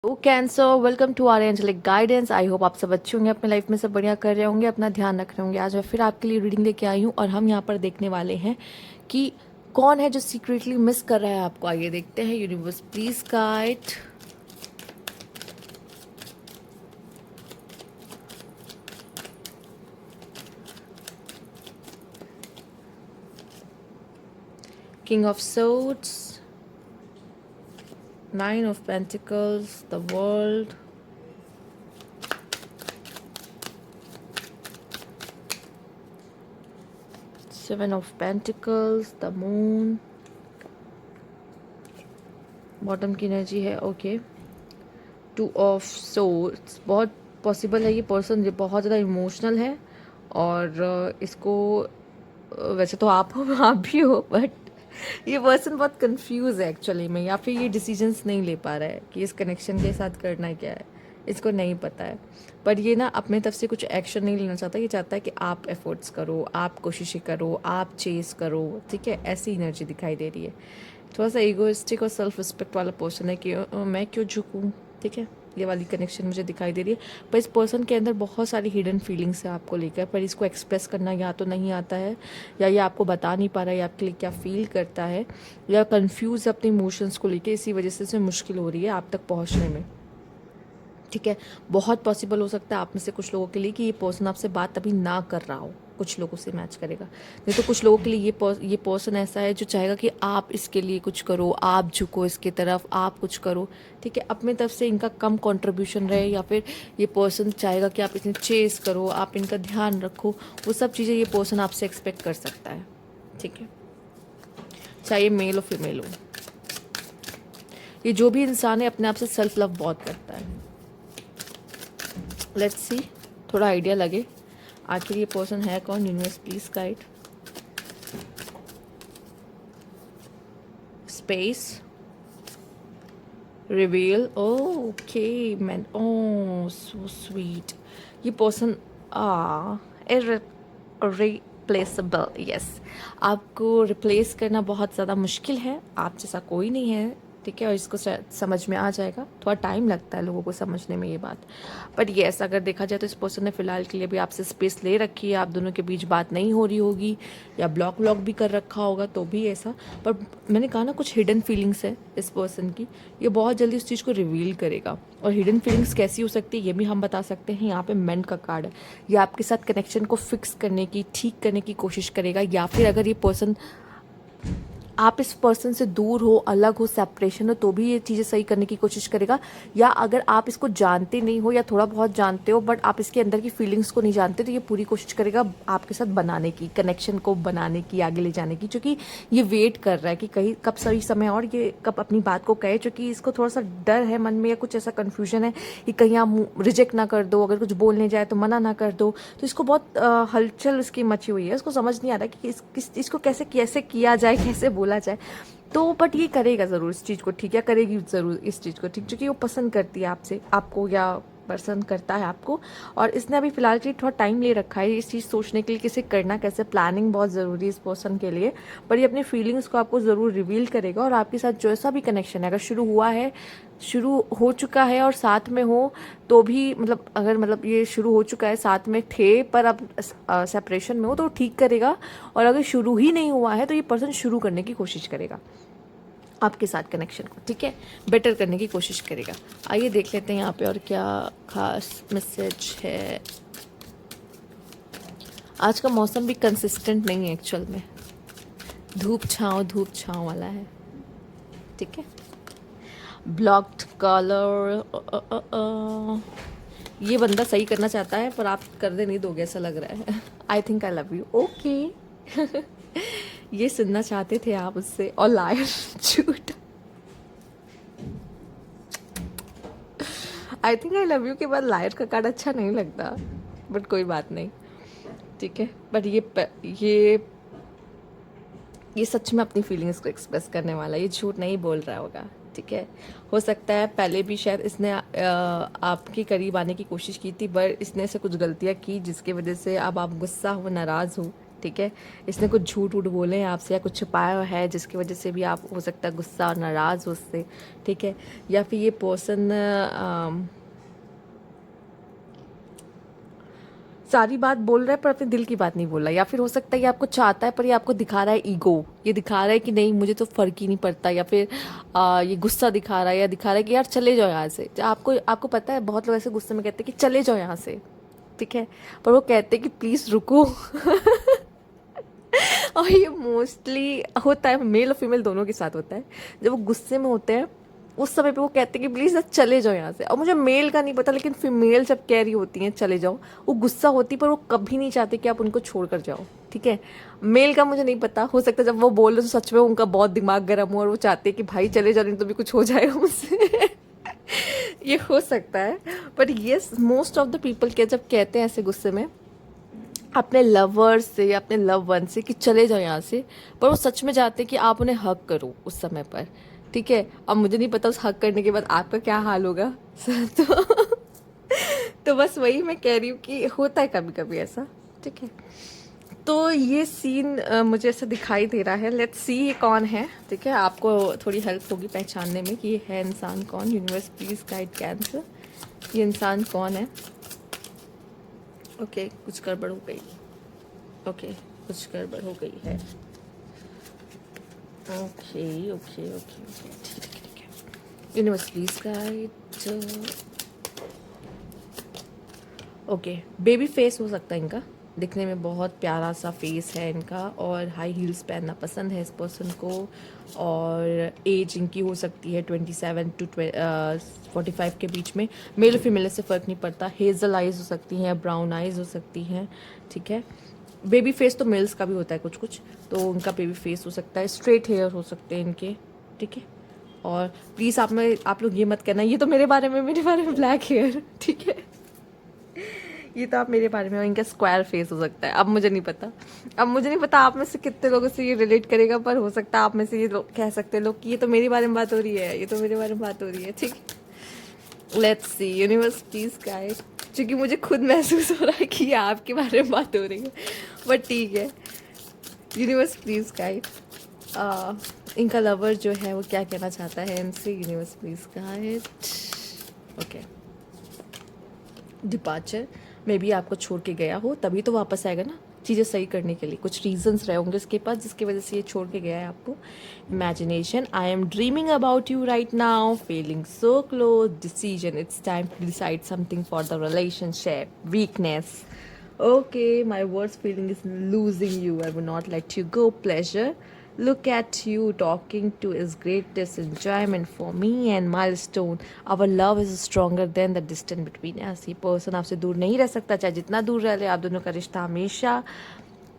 O Cancer, welcome to our angelic guidance. I hope आप सब अच्छे होंगे, अपने लाइफ में सब बढ़िया कर रहे होंगे, अपना ध्यान रख रहे होंगे। आज मैं फिर आपके लिए रीडिंग लेके आई हूँ और हम यहाँ पर देखने वाले हैं कि कौन है जो सीक्रेटली मिस कर रहा है आपको। आइए देखते हैं। Universe please guide. King of swords, nine of pentacles, the world, seven of pentacles, the moon, bottom की एनर्जी है। Okay, two of swords. बहुत पॉसिबल है ये पर्सन बहुत ज़्यादा इमोशनल है और इसको वैसे तो आप हो, आप भी हो, बट ये पर्सन बहुत कंफ्यूज है एक्चुअली में, या फिर ये डिसीजंस नहीं ले पा रहा है कि इस कनेक्शन के साथ करना क्या है। इसको नहीं पता है, पर ये ना अपने तरफ से कुछ एक्शन नहीं लेना चाहता। ये चाहता है कि आप एफर्ट्स करो, आप कोशिशें करो, आप चेस करो। ठीक है, ऐसी एनर्जी दिखाई दे रही है। थोड़ा सा ईगोइस्टिक और सेल्फ रिस्पेक्ट वाला पर्सन है कि मैं क्यों झुकूँ। ठीक है, ये वाली कनेक्शन मुझे दिखाई दे रही है। पर इस पर्सन के अंदर बहुत सारी हिडन फीलिंग्स है आपको लेकर, पर इसको एक्सप्रेस करना या तो नहीं आता है, या ये आपको बता नहीं पा रहा है, या आपके लिए क्या फील करता है, या कंफ्यूज है अपने इमोशंस को लेकर। इसी वजह से इसे मुश्किल हो रही है आप तक पहुंचने में। ठीक है, बहुत पॉसिबल हो सकता है आप में से कुछ लोगों के लिए कि ये पर्सन आपसे बात अभी ना कर रहा हो। कुछ लोगों से मैच करेगा, नहीं तो कुछ लोगों के लिए ये पर्सन ऐसा है जो चाहेगा कि आप इसके लिए कुछ करो, आप झुको इसके तरफ, आप कुछ करो। ठीक है, अपने तरफ से इनका कम कंट्रीब्यूशन रहे, या फिर ये पर्सन चाहेगा कि आप इन्हें चेस करो, आप इनका ध्यान रखो। वो सब चीज़ें ये पर्सन आपसे एक्सपेक्ट कर सकता है। ठीक है, चाहे मेल हो फीमेल हो, ये जो भी इंसान है अपने आप से सेल्फ लव बहुत करता है। लेट्स सी, थोड़ा आइडिया लगे आखिर ये पर्सन है कौन। Universe please guide. Space, reveal. Okay man, oh so sweet. ये पर्सन रिप्लेसेबल। यस, आपको रिप्लेस करना बहुत ज़्यादा मुश्किल है, आप जैसा कोई नहीं है। ठीक है, और इसको समझ में आ जाएगा। थोड़ा टाइम लगता है लोगों को समझने में ये बात, बट येस अगर देखा जाए तो इस पर्सन ने फ़िलहाल के लिए भी आपसे स्पेस ले रखी है। आप दोनों के बीच बात नहीं हो रही होगी, या ब्लॉक व्लॉक भी कर रखा होगा तो भी ऐसा। पर मैंने कहा ना, कुछ हिडन फीलिंग्स है इस पर्सन की, ये बहुत जल्दी उस चीज़ को रिवील करेगा। और हिडन फीलिंग्स कैसी हो सकती है ये भी हम बता सकते हैं। यहाँ पे मेंट का कार्ड है। ये आपके साथ कनेक्शन को फिक्स करने की, ठीक करने की कोशिश करेगा, या फिर अगर ये पर्सन, आप इस पर्सन से दूर हो, अलग हो, सेपरेशन हो, तो भी ये चीज़ें सही करने की कोशिश करेगा। या अगर आप इसको जानते नहीं हो या थोड़ा बहुत जानते हो, बट आप इसके अंदर की फीलिंग्स को नहीं जानते, तो ये पूरी कोशिश करेगा आपके साथ बनाने की, कनेक्शन को बनाने की, आगे ले जाने की। क्योंकि ये वेट कर रहा है कि कहीं कब सही समय और ये कब अपनी बात को कहे। क्योंकि इसको थोड़ा सा डर है मन में, या कुछ ऐसा कन्फ्यूजन है कि कहीं आप रिजेक्ट ना कर दो, अगर कुछ बोलने जाए तो मना ना कर दो। तो इसको बहुत हलचल उसकी मची हुई है। उसको समझ नहीं आ रहा कि किस चीज़ को कैसे कैसे किया जाए, कैसे बोला जाए। तो बट ये करेगा ज़रूर इस चीज़ को ठीक, या करेगी ज़रूर इस चीज़ को ठीक, क्योंकि वो पसंद करती है आपसे, आपको, या पसंद करता है आपको। और इसने अभी फ़िलहाल के लिए थोड़ा टाइम ले रखा है इस चीज़ सोचने के लिए, किसे करना कैसे। प्लानिंग बहुत ज़रूरी है इस पर्सन के लिए। पर ये अपनी फीलिंग्स को आपको ज़रूर रिवील करेगा, और आपके साथ जो ऐसा भी कनेक्शन है, अगर शुरू हुआ है, शुरू हो चुका है और साथ में हो, तो भी मतलब अगर मतलब ये शुरू हो चुका है, साथ में थे पर अब सेपरेशन में हो, तो ठीक करेगा। और अगर शुरू ही नहीं हुआ है तो ये पर्सन शुरू करने की कोशिश करेगा आपके साथ कनेक्शन को। ठीक है, बेटर करने की कोशिश करेगा। आइए देख लेते हैं यहाँ पे और क्या खास मैसेज है। आज का मौसम भी कंसिस्टेंट नहीं है एक्चुअल में, धूप छाँव वाला है। ठीक है, ब्लॉक्ड कॉलर। ये बंदा सही करना चाहता है पर आप करने नहीं दोगे ऐसा लग रहा है। I think I love you. Okay, ये सुनना चाहते थे आप उससे। और लायर, झूठ। I think I love you के बाद लायर का कार्ड अच्छा नहीं लगता, बट कोई बात नहीं। ठीक है, बट ये सच में अपनी फीलिंग्स को एक्सप्रेस करने वाला है, ये झूठ नहीं बोल रहा होगा। ठीक है, हो सकता है पहले भी शायद इसने आपके करीब आने की कोशिश की थी, पर इसने से कुछ गलतियाँ की जिसकी वजह से अब आप गुस्सा हो, नाराज़ हो। ठीक है, इसने कुछ झूठ वूठ बोले हैं आपसे या कुछ छुपाया है जिसकी वजह से भी आप हो सकता है गुस्सा और नाराज़ हो उससे, ठीक है। या फिर ये पर्सन सारी बात बोल रहा है पर अपने दिल की बात नहीं बोल रहा, या फिर हो सकता है ये आपको चाहता है पर ये आपको दिखा रहा है ईगो, ये दिखा रहा है कि नहीं मुझे तो फ़र्क ही नहीं पड़ता, या फिर ये गुस्सा दिखा रहा है या दिखा रहा है कि यार चले जाओ यहाँ से। आपको आपको पता है बहुत लोग ऐसे गुस्से में कहते हैं कि चले जाओ यहाँ से, ठीक है, पर वो कहते हैं कि प्लीज़ रुको। और ये मोस्टली होता है मेल और फीमेल दोनों के साथ होता है, जब वो गुस्से में होते हैं उस समय पे वो कहते हैं कि प्लीज़ चले जाओ यहाँ से। और मुझे मेल का नहीं पता लेकिन फीमेल जब कह रही होती हैं चले जाओ, वो गुस्सा होती पर वो कभी नहीं चाहते कि आप उनको छोड़ कर जाओ, ठीक है। मेल का मुझे नहीं पता, हो सकता है जब वो बोल रहे तो सच में उनका बहुत दिमाग गर्म हो और वो चाहते हैं कि भाई चले जाओ नहीं तो भी कुछ हो जाएगा मुझसे। ये हो सकता है, but yes most of the people के जब कहते हैं ऐसे गुस्से में अपने लवर से या अपने लव वन से कि चले जाओ यहाँ से, पर वो सच में चाहते हैं कि आप उन्हें हक करो उस समय पर, ठीक है। अब मुझे नहीं पता उस हक करने के बाद आपका क्या हाल होगा। तो तो बस वही मैं कह रही हूँ कि होता है कभी कभी ऐसा, ठीक है। तो ये सीन मुझे ऐसा दिखाई दे रहा है। लेट्स सी ये कौन है, ठीक है, आपको थोड़ी हेल्प होगी पहचानने में कि ये है इंसान कौन। यूनिवर्स प्लीज गाइड कैंसर, ये इंसान कौन है। ओके कुछ गड़बड़ हो गई, ओके कुछ गड़बड़ हो गई है। ओके ओके ओके ओके ठीक है। Universe please guide. Okay baby face हो सकता है इनका, दिखने में बहुत प्यारा सा फेस है इनका, और हाई हील्स पहनना पसंद है इस पर्सन को, और एज इनकी हो सकती है 27 टू 45 के बीच में। मेल और फीमेल से फ़र्क नहीं पड़ता। हेज़ल आइज़ हो सकती हैं, ब्राउन आइज़ हो सकती हैं, ठीक है। बेबी फेस तो मेल्स का भी होता है कुछ कुछ, तो उनका बेबी फेस हो सकता है। स्ट्रेट हेयर हो सकते हैं इनके, ठीक है। और प्लीज़ आप लोग ये मत कहना ये तो मेरे बारे में ब्लैक हेयर, ठीक है। ये तो आप मेरे बारे में, इनका स्क्वायर फेस हो सकता है। अब मुझे नहीं पता आप में से कितने लोगों से ये रिलेट करेगा, पर हो सकता है आप में से ये लोग कह सकते हैं लोग कि ये तो मेरे बारे में बात हो रही है, ये तो मेरे बारे में बात हो रही है, ठीक है। Let's see universe please guide, क्योंकि मुझे खुद महसूस हो रहा है कि ये आपके बारे में बात हो रही है, बट ठीक है। यूनिवर्स प्लीज गाइड इनका लवर जो है वो क्या कहना चाहता है इनसे। Universe please guide. Okay departure, may be आपको छोड़ के गया हो तभी तो वापस आएगा ना, चीज़ें सही करने के लिए कुछ रीजंस रहे होंगे इसके पास जिसकी वजह से ये छोड़ के गया है आपको। Imagination, I am dreaming about you right now, feeling so close, decision, it's time to decide something for the relationship, weakness, okay my worst feeling is losing you, I will not let you go, pleasure, look at you talking to is greatest enjoyment for me and milestone, our love is stronger than the distance between us। ये person आपसे दूर नहीं रह सकता, चाहे जितना दूर रह ले, आप दोनों का रिश्ता हमेशा,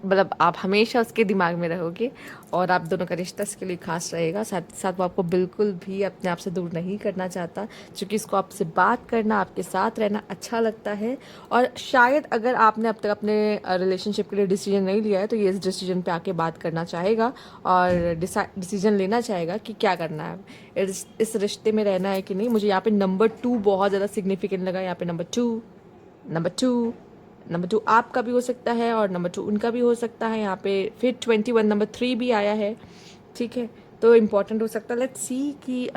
मतलब आप हमेशा उसके दिमाग में रहोगे और आप दोनों का रिश्ता इसके लिए खास रहेगा। साथ साथ वो आपको बिल्कुल भी अपने आप से दूर नहीं करना चाहता, क्योंकि इसको आपसे बात करना, आपके साथ रहना अच्छा लगता है। और शायद अगर आपने अब तक अपने रिलेशनशिप के लिए डिसीजन नहीं लिया है तो ये इस डिसीजन पे आके बात करना चाहेगा और डिसीजन लेना चाहेगा कि क्या करना है, इस रिश्ते में रहना है कि नहीं। मुझे यहाँ पे नंबर 2 बहुत ज़्यादा सिग्निफिकेंट लगा। यहाँ पे नंबर टू आपका भी हो सकता है और नंबर 2 उनका भी हो सकता है। यहाँ पे फिर 21 नंबर 3 भी आया है, ठीक है, तो इम्पॉर्टेंट हो सकता है। लेट्स सी कि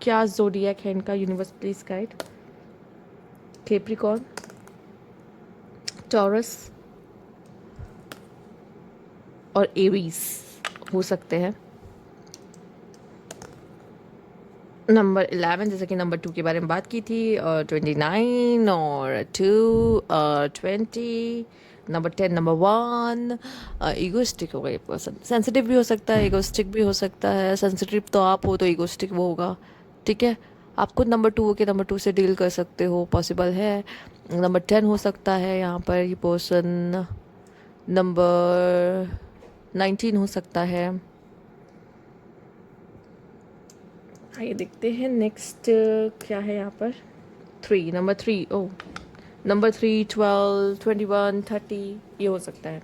क्या ज़ोडिएक है इनका। Universe please guide. Capricorn, taurus और एरीज हो सकते हैं। नंबर 11 जैसे कि नंबर 2 के बारे में बात की थी, और 29 और 2 और 20, नंबर 10 नंबर 1। ईगोस्टिक होगा ये पर्सन, सेंसिटिव भी हो सकता है, ईगोस्टिक भी हो सकता है। सेंसिटिव तो आप हो तो ईगोस्टिक वो होगा, ठीक है। आप खुद नंबर 2 के नंबर 2 से डील कर सकते हो, पॉसिबल है। नंबर 10 हो सकता है यहाँ पर ये पर्सन। नंबर 19 हो सकता है। आइए देखते हैं नेक्स्ट क्या है यहाँ पर। नंबर 3 ओह नंबर 3 12 21 30 ये हो सकता है।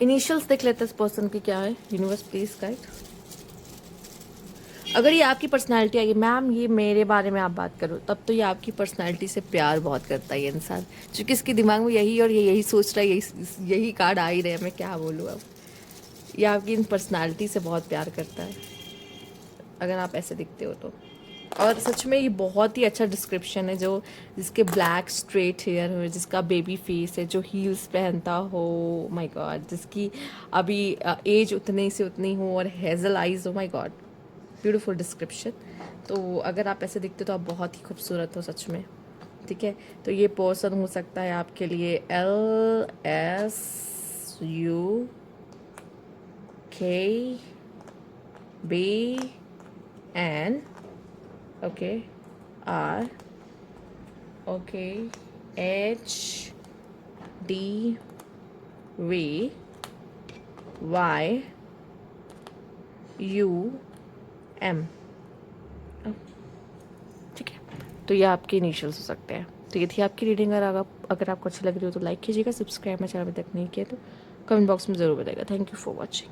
इनिशियल्स देख लेते हैं इस पर्सन की क्या है। Universe please guide. अगर ये आपकी पर्सनैलिटी आएगी, मैम ये मेरे बारे में आप बात करो, तब तो ये आपकी पर्सनैलिटी से प्यार बहुत करता है ये इंसान, क्योंकि इसके दिमाग में यही और ये यही सोच रहा है, यही कार्ड आ ही रहे हैं, मैं क्या बोलूँ अब। ये आपकी इन पर्सनैलिटी से बहुत प्यार करता है, अगर आप ऐसे दिखते हो तो। और सच में ये बहुत ही अच्छा डिस्क्रिप्शन है, जो जिसके ब्लैक स्ट्रेट हेयर हो, जिसका बेबी फेस है, जो हील्स पहनता हो, माय गॉड, जिसकी अभी एज उतने से उतनी हो और हेजल आइज हो, माय गॉड, ब्यूटीफुल डिस्क्रिप्शन। तो अगर आप ऐसे दिखते हो तो आप बहुत ही खूबसूरत हो सच में, ठीक है। तो ये पर्सन हो सकता है आपके लिए LSUKBN, okay, R, okay, HDVYUM, ठीक है। तो ये आपके इनिशियल्स हो सकते हैं। तो ये थी आपकी रीडिंग। अगर आपको अच्छी लग रही हो तो लाइक कीजिएगा, सब्सक्राइब मेरे चैनल अभी तक नहीं किया तो कमेंट बॉक्स में ज़रूर बताइएगा। Thank you for watching.